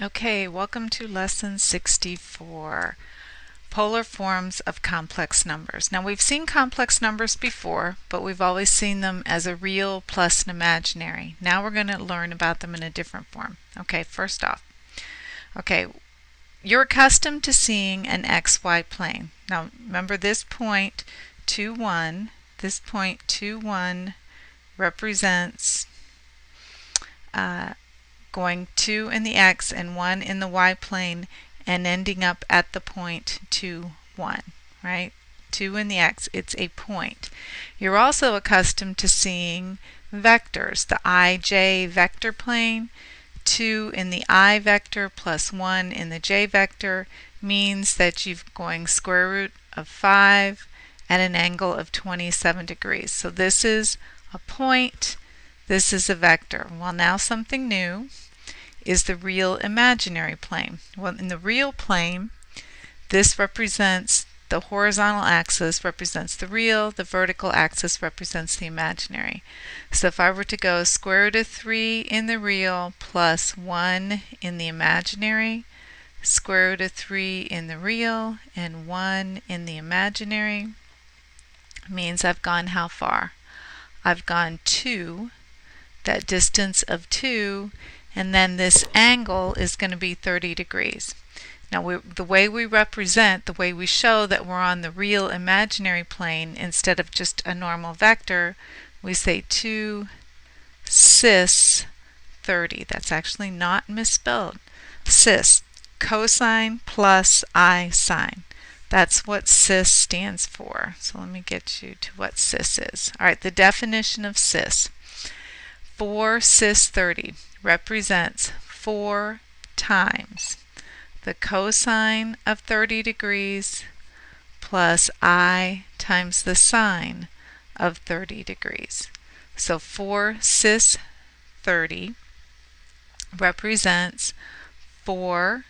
Okay, welcome to lesson 64, polar forms of complex numbers. Now we've seen complex numbers before, but we've always seen them as a real plus an imaginary. Now we're going to learn about them in a different form. Okay, first off, you're accustomed to seeing an XY plane. Now remember this point 2, 1, this point 2, 1 represents going 2 in the x and 1 in the y plane and ending up at the point 2, 1, right? 2 in the x, it's a point. You're also accustomed to seeing vectors, the ij vector plane. 2 in the I vector plus 1 in the j vector means that you're going square root of 5 at an angle of 27 degrees. So this is a point, this is a vector. Well, now something new is the real imaginary plane. Well, in the real plane, this represents the horizontal axis represents the real, the vertical axis represents the imaginary. So if I were to go square root of 3 in the real plus 1 in the imaginary, square root of 3 in the real and 1 in the imaginary, means I've gone how far? I've gone 2, that distance of 2, and then this angle is going to be 30 degrees. Now the way we represent, the way we show that we're on the real imaginary plane instead of just a normal vector, we say 2 cis 30. That's actually not misspelled. Cis, cosine plus I sine. That's what cis stands for. So let me get you to what cis is. All right, the definition of cis. 4 cis 30 represents 4 times the cosine of 30 degrees plus I times the sine of 30 degrees. So 4 cis 30 represents 4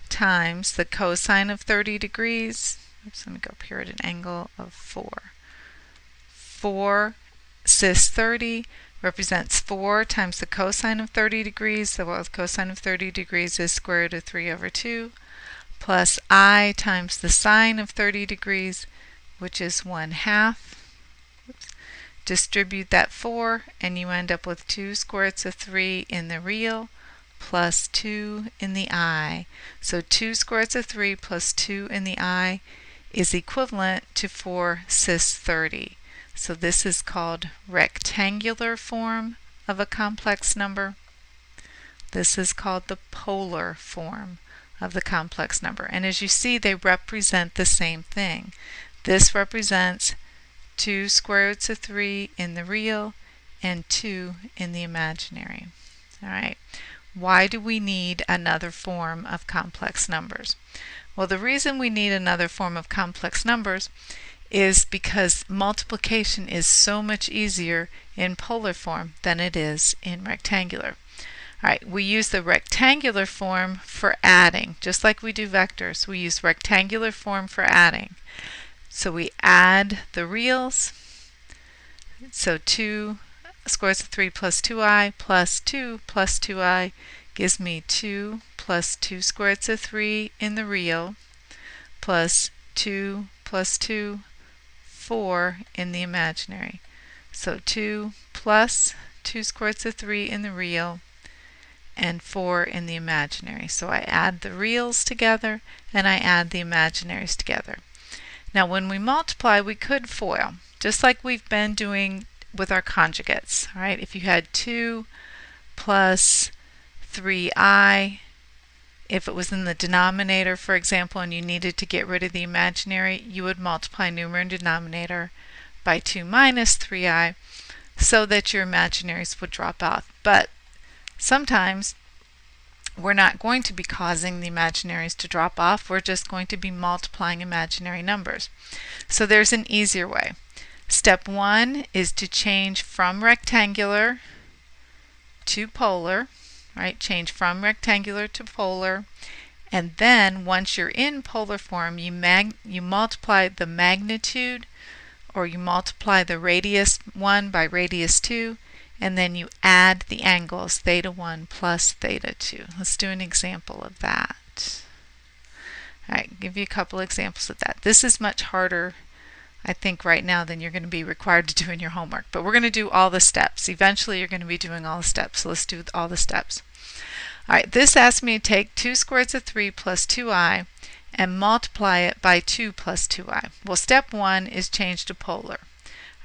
times the cosine of 30 degrees. Oops, let me go up here at an angle of 4. 4 cis 30 represents 4 times the cosine of 30 degrees. So the cosine of 30 degrees is square root of 3 over 2 plus I times the sine of 30 degrees, which is 1/2. Oops. Distribute that 4 and you end up with 2 square roots of 3 in the real plus 2 in the I. So 2 square roots of 3 plus 2 in the I is equivalent to 4 cis 30. So this is called rectangular form of a complex number. This is called the polar form of the complex number. And as you see, they represent the same thing. This represents 2 square roots of 3 in the real and 2 in the imaginary. All right. Why do we need another form of complex numbers? Well, the reason we need another form of complex numbers is because multiplication is so much easier in polar form than it is in rectangular. All right, we use the rectangular form for adding, just like we do vectors. We use rectangular form for adding. So we add the reals. So 2 square roots of 3 plus 2i plus 2 plus 2i gives me 2 plus 2 square roots of 3 in the real plus 2 plus 2 4 in the imaginary. So 2 plus 2 square roots of 3 in the real and 4 in the imaginary. So I add the reals together and I add the imaginaries together. Now when we multiply, we could FOIL, just like we've been doing with our conjugates. All right, if you had 2 plus 3i, if it was in the denominator, for example, and you needed to get rid of the imaginary, you would multiply numerator and denominator by 2 minus 3i so that your imaginaries would drop out. But sometimes we're not going to be causing the imaginaries to drop off. We're just going to be multiplying imaginary numbers. So there's an easier way. Step 1 is to change from rectangular to polar. Right, change from rectangular to polar, and then once you're in polar form, you multiply the magnitude, or you multiply the radius 1 by radius 2, and then you add the angles, theta 1 plus theta 2. Let's do an example of that. All right, give you a couple examples of that. This is much harder, I think, right now than you're going to be required to do in your homework. But we're going to do all the steps. Eventually, you're going to be doing all the steps. So let's do all the steps. All right, this asks me to take 2 square roots of 3 plus 2i and multiply it by 2 plus 2i. Well, step 1 is change to polar.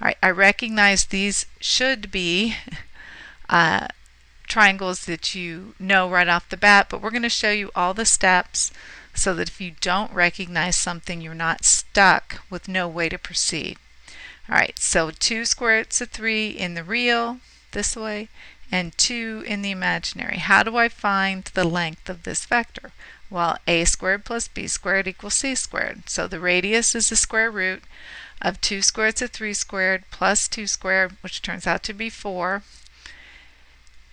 All right, I recognize these should be triangles that you know right off the bat, but we're going to show you all the steps so that if you don't recognize something, you're not stuck with no way to proceed. All right, so 2 square roots of 3 in the real, this way, and 2 in the imaginary. How do I find the length of this vector? Well, a squared plus b squared equals c squared. So the radius is the square root of 2 square roots of 3 squared plus 2 squared, which turns out to be 4.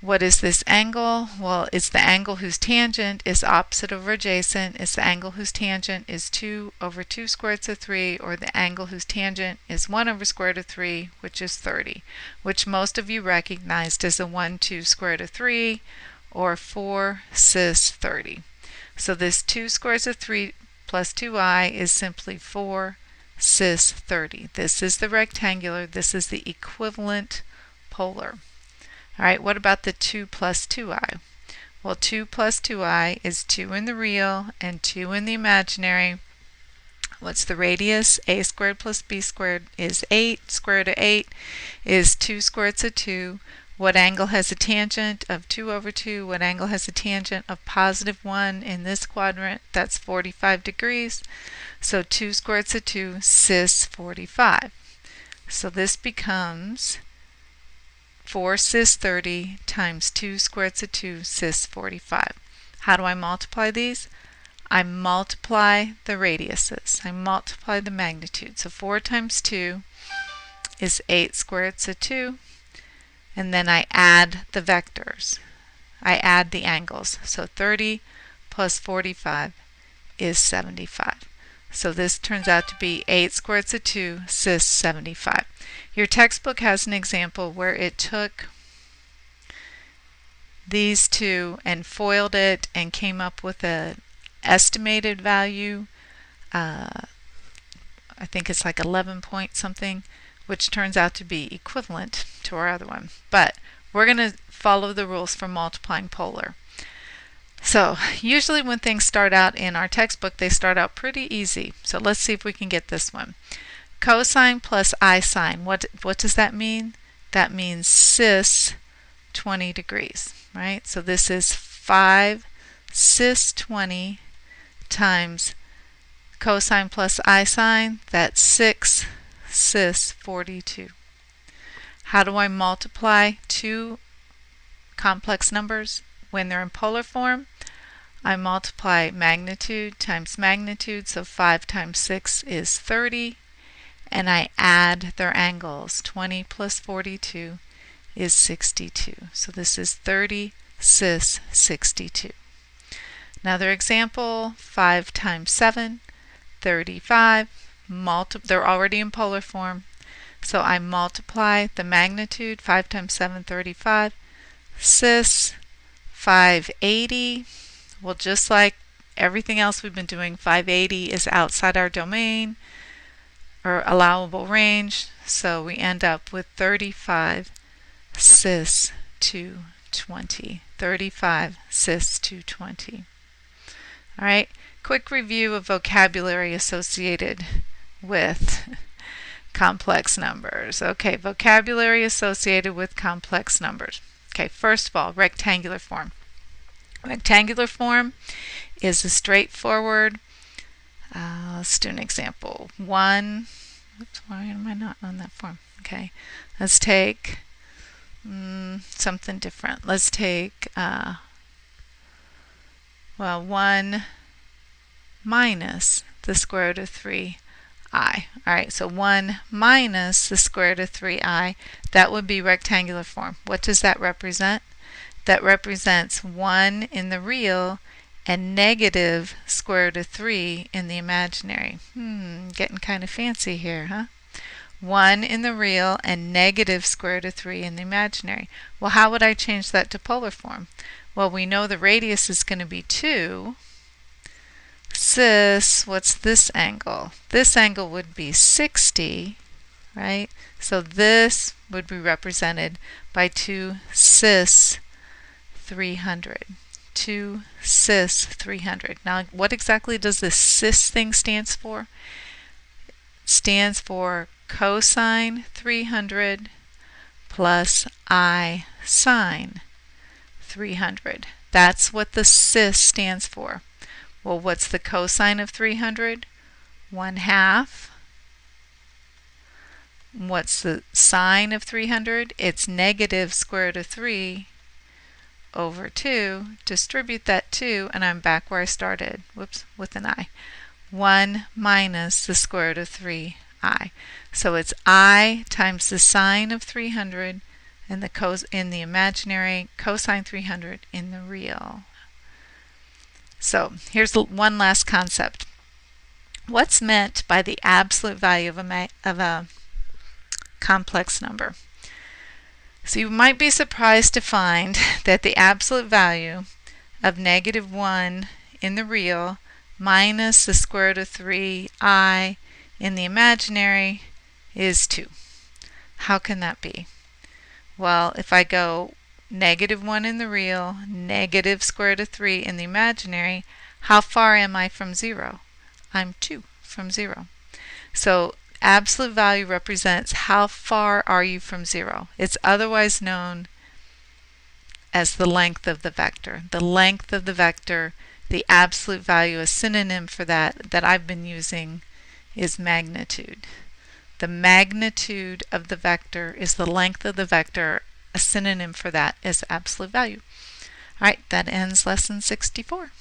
What is this angle? Well, it's the angle whose tangent is opposite over adjacent. It's the angle whose tangent is 2 over 2 square roots of 3, or the angle whose tangent is 1 over square root of 3, which is 30, which most of you recognized as a 1, 2 square root of 3, or 4 cis 30. So this 2 square roots of 3 plus 2i is simply 4 cis 30. This is the rectangular. This is the equivalent polar. All right, what about the 2 plus 2i? Well, 2 plus 2i is 2 in the real and 2 in the imaginary. What's the radius? A squared plus b squared is 8. Square root of 8 is 2 square roots of 2. What angle has a tangent of 2 over 2? What angle has a tangent of positive 1 in this quadrant? That's 45 degrees. So 2 square roots of 2 cis 45. So this becomes 4 cis 30 times 2 square roots of 2 cis 45. How do I multiply these? I multiply the radiuses. I multiply the magnitude. So 4 times 2 is 8 square roots of 2. And then I add the vectors. I add the angles. So 30 plus 45 is 75. So this turns out to be 8 square roots of 2 cis 75. Your textbook has an example where it took these two and FOILed it and came up with an estimated value. I think it's like 11 point something, which turns out to be equivalent to our other one. But we're going to follow the rules for multiplying polar. So usually when things start out in our textbook, they start out pretty easy. So let's see if we can get this one. Cosine plus I sine. What does that mean? That means cis 20 degrees, right? So this is 5 cis 20 times cosine plus I sine. That's 6 cis 42. How do I multiply two complex numbers when they're in polar form? I multiply magnitude times magnitude, so 5 times 6 is 30, and I add their angles. 20 plus 42 is 62. So this is 30 cis 62. Another example, 5 times 7, 35. They're already in polar form, so I multiply the magnitude. 5 times 7, 35. Cis 580. Well, just like everything else we've been doing, 580 is outside our domain or allowable range, so we end up with 35 cis 220. 35 cis 220. All right, quick review of vocabulary associated with complex numbers. Okay, vocabulary associated with complex numbers. Okay, first of all, rectangular form. Rectangular form is a straightforward, let's do an example. Oops, why am I not on that form? Okay, let's take something different. Let's take, 1 minus the square root of 3i. Alright, so 1 minus the square root of 3i, that would be rectangular form. What does that represent? That represents 1 in the real and negative square root of 3 in the imaginary. Getting kind of fancy here, huh? 1 in the real and negative square root of 3 in the imaginary. Well, how would I change that to polar form? Well, we know the radius is going to be 2. Cis, what's this angle? This angle would be 60, right? So this would be represented by 2 cis 300. 2 cis 300. Now, what exactly does this cis thing stands for? It stands for cosine 300 plus I sine 300. That's what the cis stands for. Well, what's the cosine of 300? 1/2. What's the sine of 300? It's negative square root of 3 over 2. Distribute that 2, and I'm back where I started. Whoops, with an I. 1 minus the square root of 3i. So it's I times the sine of 300 and the in the imaginary, cosine 300 in the real. So here's one last concept. What's meant by the absolute value of a complex number? So you might be surprised to find that the absolute value of -1 in the real minus the square root of 3i in the imaginary is 2. How can that be? Well, if I go -1 in the real, negative square root of 3 in the imaginary, how far am I from 0? I'm 2 from 0. So absolute value represents how far are you from 0. It's otherwise known as the length of the vector. The length of the vector, the absolute value, a synonym for that I've been using is magnitude. The magnitude of the vector is the length of the vector. A synonym for that is absolute value. All right, that ends lesson 64.